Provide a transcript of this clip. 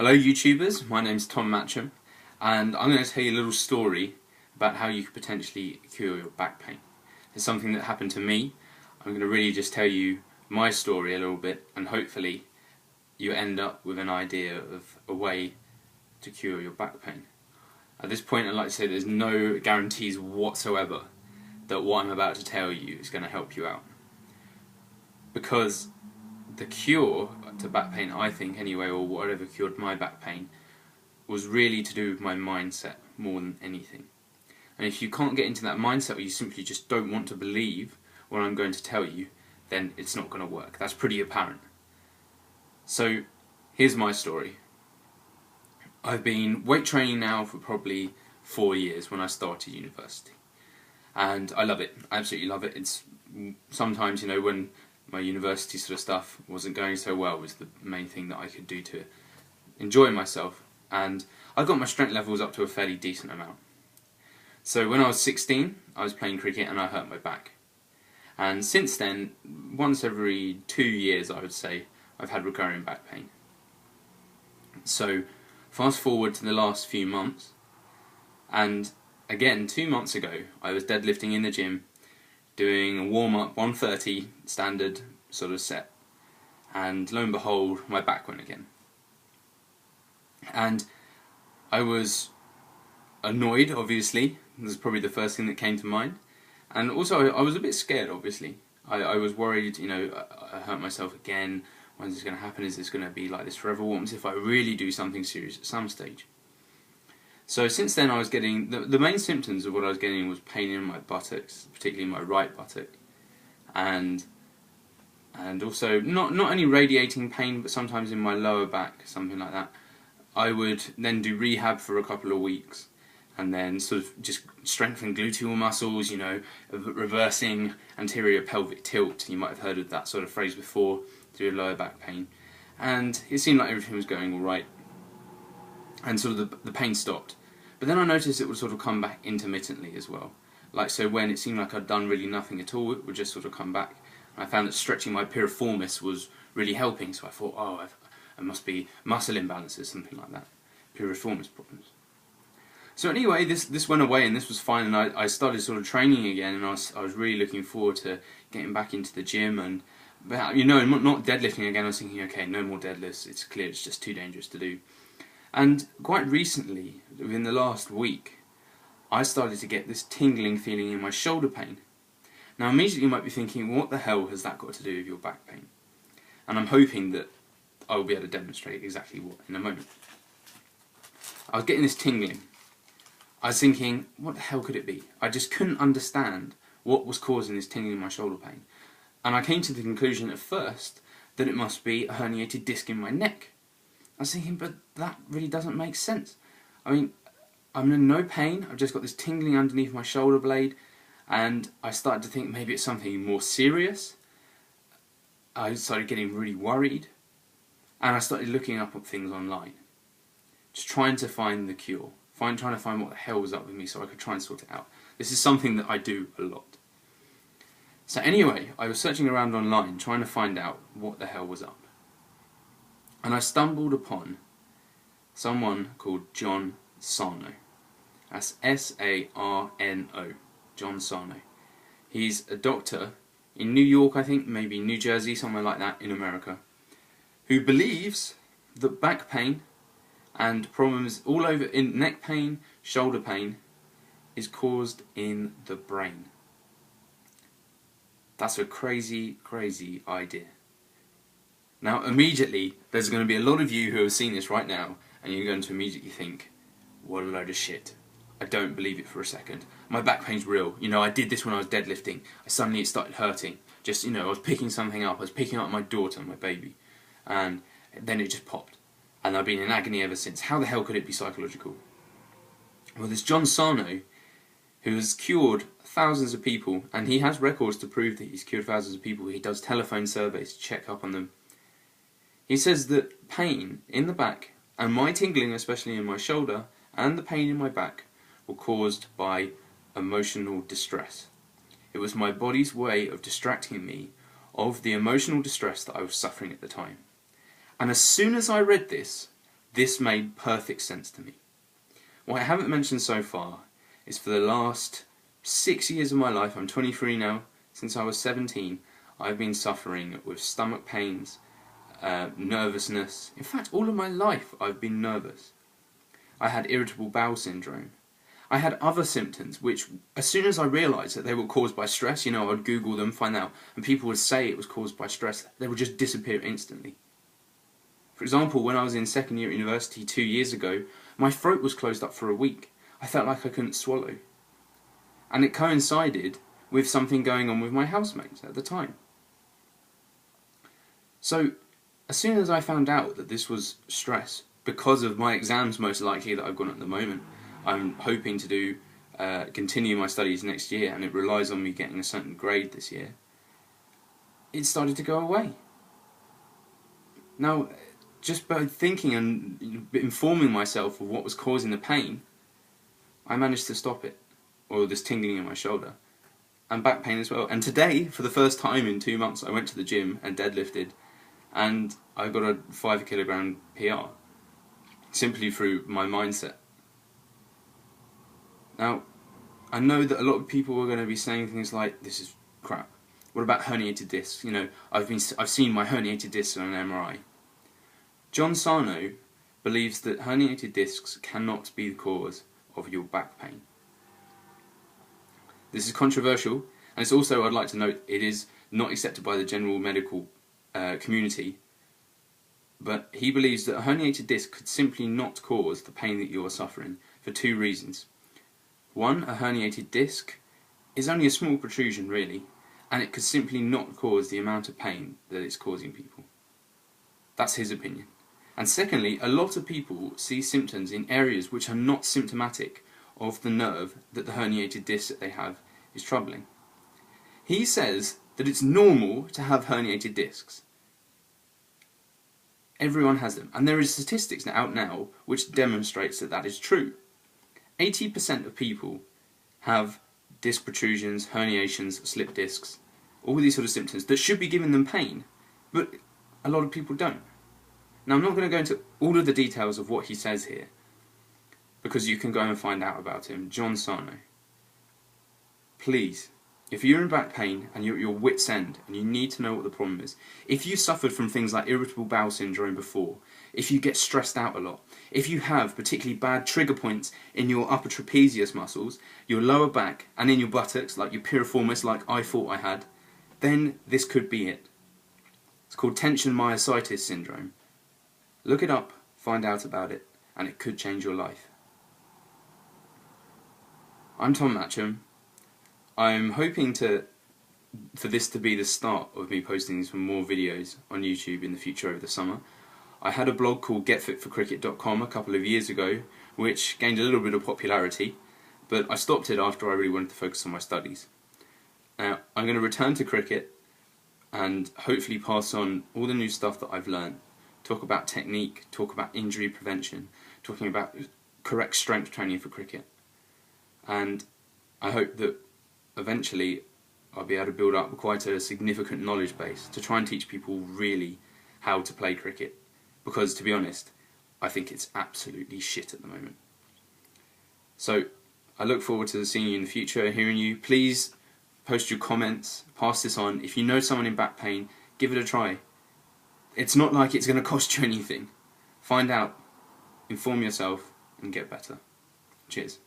Hello YouTubers, my name's Tom Matcham and I'm going to tell you a little story about how you could potentially cure your back pain. It's something that happened to me. I'm going to really just tell you my story a little bit and hopefully you end up with an idea of a way to cure your back pain. At this point I'd like to say there's no guarantees whatsoever that what I'm about to tell you is going to help you out. Because the cure to back pain, I think anyway, or whatever cured my back pain, was really to do with my mindset more than anything. And if you can't get into that mindset where you simply just don't want to believe what I'm going to tell you, then it's not going to work. That's pretty apparent. So here's my story. I've been weight training now for probably 4 years when I started university. And I love it. I absolutely love it. It's sometimes, when my university sort of stuff wasn't going so well, was the main thing that I could do to enjoy myself, and I got my strength levels up to a fairly decent amount. So when I was 16 I was playing cricket and I hurt my back, and since then once every 2 years I would say I've had recurring back pain. So fast forward to the last few months, and again 2 months ago I was deadlifting in the gym doing a warm-up 130 standard sort of set, and lo and behold my back went again. And I was annoyed, obviously. This is probably the first thing that came to mind, and also I was a bit scared, obviously. I was worried, I hurt myself again. When's this going to happen? Is this going to be like this forever? What happens if I really do something serious at some stage? So since then I was getting, the main symptoms of what I was getting was pain in my buttocks, particularly my right buttock, and also not only radiating pain but sometimes in my lower back, something like that. I would then do rehab for a couple of weeks and then sort of just strengthen gluteal muscles, reversing anterior pelvic tilt. You might have heard of that sort of phrase before, to your lower back pain, and it seemed like everything was going alright, and sort of the pain stopped. But then I noticed it would sort of come back intermittently as well. Like, so when it seemed like I'd done really nothing at all, it would just sort of come back. And I found that stretching my piriformis was really helping, so I thought, oh, I must be muscle imbalances, something like that. Piriformis problems. So anyway, this went away and this was fine, and I started sort of training again, and I was really looking forward to getting back into the gym, and not deadlifting again. I was thinking, okay, no more deadlifts, it's clear it's just too dangerous to do. And quite recently, within the last week, I started to get this tingling feeling in my shoulder pain. Now immediately you might be thinking, what the hell has that got to do with your back pain? And I'm hoping that I will be able to demonstrate exactly what in a moment. I was getting this tingling. I was thinking, what the hell could it be? I just couldn't understand what was causing this tingling in my shoulder pain. And I came to the conclusion at first that it must be a herniated disc in my neck. I was thinking, but that really doesn't make sense. I mean, I'm in no pain, I've just got this tingling underneath my shoulder blade, and I started to think maybe it's something more serious. I started getting really worried, and I started looking up things online, just trying to find the cure, trying to find what the hell was up with me so I could try and sort it out. This is something that I do a lot. So anyway, I was searching around online trying to find out what the hell was up. And I stumbled upon someone called John Sarno. That's S-A-R-N-O, John Sarno. He's a doctor in New York, I think, maybe New Jersey, somewhere like that, in America, who believes that back pain and problems all over, in neck pain, shoulder pain, is caused in the brain. That's a crazy, crazy idea. Now immediately there's going to be a lot of you who have seen this right now, and you're going to immediately think, what a load of shit. I don't believe it for a second. My back pain's real. I did this when I was deadlifting. Suddenly it started hurting. Just, I was picking something up. I was picking up my daughter, my baby, and then it just popped. And I've been in agony ever since. How the hell could it be psychological? Well, there's John Sarno, who has cured thousands of people, and he has records to prove that he's cured thousands of people. He does telephone surveys to check up on them. He says that pain in the back, and my tingling especially in my shoulder, and the pain in my back, were caused by emotional distress. It was my body's way of distracting me of the emotional distress that I was suffering at the time. And as soon as I read this this made perfect sense to me. What I haven't mentioned so far is for the last 6 years of my life, I'm 23 now, since I was 17, I've been suffering with stomach pains, nervousness. In fact, all of my life I've been nervous. I had irritable bowel syndrome. I had other symptoms which, as soon as I realised that they were caused by stress, you know, I'd Google them, find out, and people would say it was caused by stress, they would just disappear instantly. For example, when I was in second year at university 2 years ago, my throat was closed up for a week. I felt like I couldn't swallow. And it coincided with something going on with my housemates at the time. So, as soon as I found out that this was stress, because of my exams most likely that I've got at the moment, I'm hoping to continue my studies next year, and it relies on me getting a certain grade this year, it started to go away. Now, just by thinking and informing myself of what was causing the pain, I managed to stop it, or this tingling in my shoulder, and back pain as well. And today, for the first time in 2 months, I went to the gym and deadlifted, and I got a 5 kilogram PR, simply through my mindset. Now, I know that a lot of people are going to be saying things like, this is crap. What about herniated discs? You know, I've seen my herniated discs on an MRI. John Sarno believes that herniated discs cannot be the cause of your back pain. This is controversial, and it's also, I'd like to note, it is not accepted by the general medical community, but he believes that a herniated disc could simply not cause the pain that you are suffering for 2 reasons. One, a herniated disc is only a small protrusion really, and it could simply not cause the amount of pain that it's causing people. That's his opinion. And secondly, a lot of people see symptoms in areas which are not symptomatic of the nerve that the herniated disc that they have is troubling. He says that it's normal to have herniated discs. Everyone has them, and there is statistics out now which demonstrates that that is true. 80% of people have disc protrusions, herniations, slip discs, all these sort of symptoms that should be giving them pain, but a lot of people don't. Now, I'm not going to go into all of the details of what he says here, because you can go and find out about him. John Sarno. Please, if you're in back pain and you're at your wit's end and you need to know what the problem is, if you suffered from things like irritable bowel syndrome before, if you get stressed out a lot, if you have particularly bad trigger points in your upper trapezius muscles, your lower back, and in your buttocks, like your piriformis, like I thought I had, then this could be it. It's called tension myositis syndrome. Look it up, find out about it, and it could change your life. I'm Tom Matcham. I'm hoping for this to be the start of me posting some more videos on YouTube in the future over the summer. I had a blog called getfitforcricket.com a couple of years ago, which gained a little bit of popularity, but I stopped it after I really wanted to focus on my studies. Now, I'm going to return to cricket and hopefully pass on all the new stuff that I've learned. Talk about technique, talk about injury prevention, talking about correct strength training for cricket. And I hope that eventually I'll be able to build up quite a significant knowledge base to try and teach people really how to play cricket. Because, to be honest, I think it's absolutely shit at the moment. So, I look forward to seeing you in the future, hearing you. Please post your comments, pass this on. If you know someone in back pain, give it a try. It's not like it's going to cost you anything. Find out, inform yourself, and get better. Cheers.